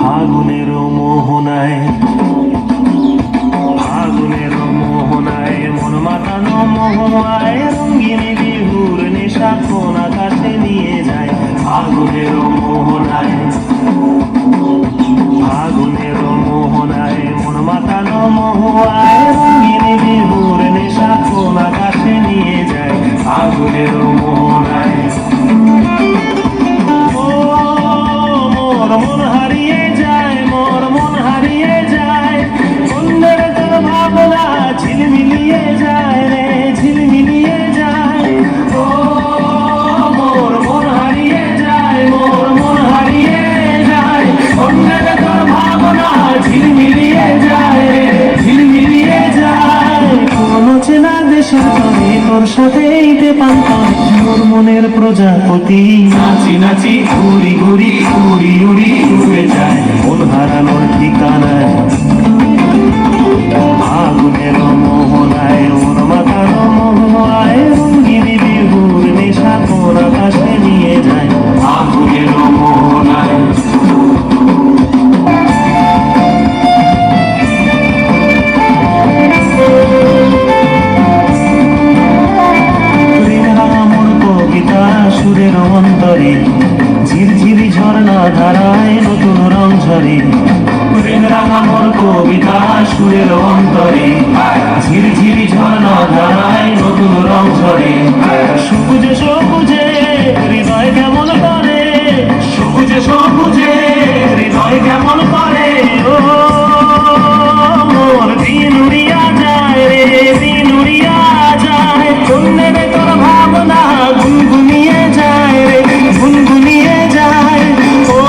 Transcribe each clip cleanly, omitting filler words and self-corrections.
ফাগুনের মোহনায় মন মাতানো মহুয়ায় রঙিনী বিহুর নেশা কোন আকাশে নিয়ে যায়। ফাগুনের মোহনায় মন মাতানো মহুয়ায় রঙিনী বিহুর নেশা কোন আকাশে নিয়ে যায়। ফাগুনের মোহনায় মোর মন হারিয়ে যায়, মোর মন হারিয়ে যায়, অন্যের তোর ভাবনা ঝিলমিলিয়ে যায় রে, ঝিলমিলিয়ে যায়। ও মোর মন হারিয়ে যায়, মোর মন হারিয়ে যায়, অন্যের তোর ভাবনা ঝিলমিলিয়ে যায় রে, ঝিলমিলিয়ে যায়। কোন চেনা দেশের তরে তোর সাথে এইতে পান্তাম মোর মনের প্রজাপতি নাচি নাচি ঘুরি ঘুরি উড়ি উড়ি উড়ে যায় মন হারানোর ঠিকানায়। ফাগুনের মোহনায় মন মাতানো মহুয়ায় রঙিনী বিহুর নেশা কোন আকাশে নিয়ে যায়। ফাগুনের মোহনায় সুরের অন্তরে ঝিরঝিরি ঝর্ণা ধারায় নতুন রং ঝরে। প্রেম রাঙা মোর কবিতা সুরের অন্তরে ঝিরঝিরি ঝর্ণা ধারায় নতুন রং ঝরে। সবুজে সবুজে হৃদয় কেমন করে, সবুজে সবুজে হৃদয় কেমন করে। ও মোর দিন উড়িয়া যায় রে, দিন উড়িয়া যায়, অন্যের তোর ভাবনা গুনগুনিয়ে যায় রে, গুনগুনিয়ে যায়। ও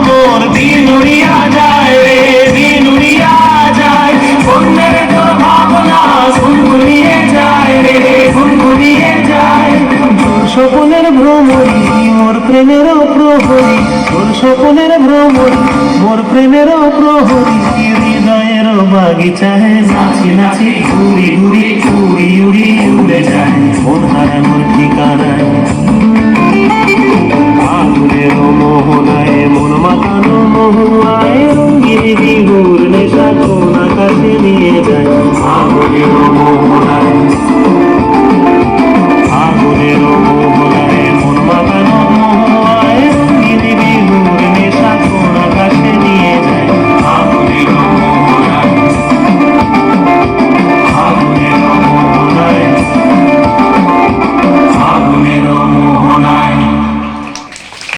মোর দিন উড়িয়া যায় রে, দিন উড়িয়া যায়, অন্যের তোর ভাবনা গুনগুনিয়ে যায় রে, গুনগুনিয়ে যায়। তোর স্বপনের ভ্রমরি মোর প্রেমেরও প্রহরী, তোর স্বপনের ভ্রমরি মোর প্রেমেরও প্রহরী। হৃদয়ের বাগিচায় নাচি নাচি ঘুরি ঘুরি উড়ি উড়ি উড়ে যায় মন হারানোর ঠিকানায়। ফাগুনের মোহনায় মন মাতানো মহুয়ায় রঙিনী বিহুর নেশা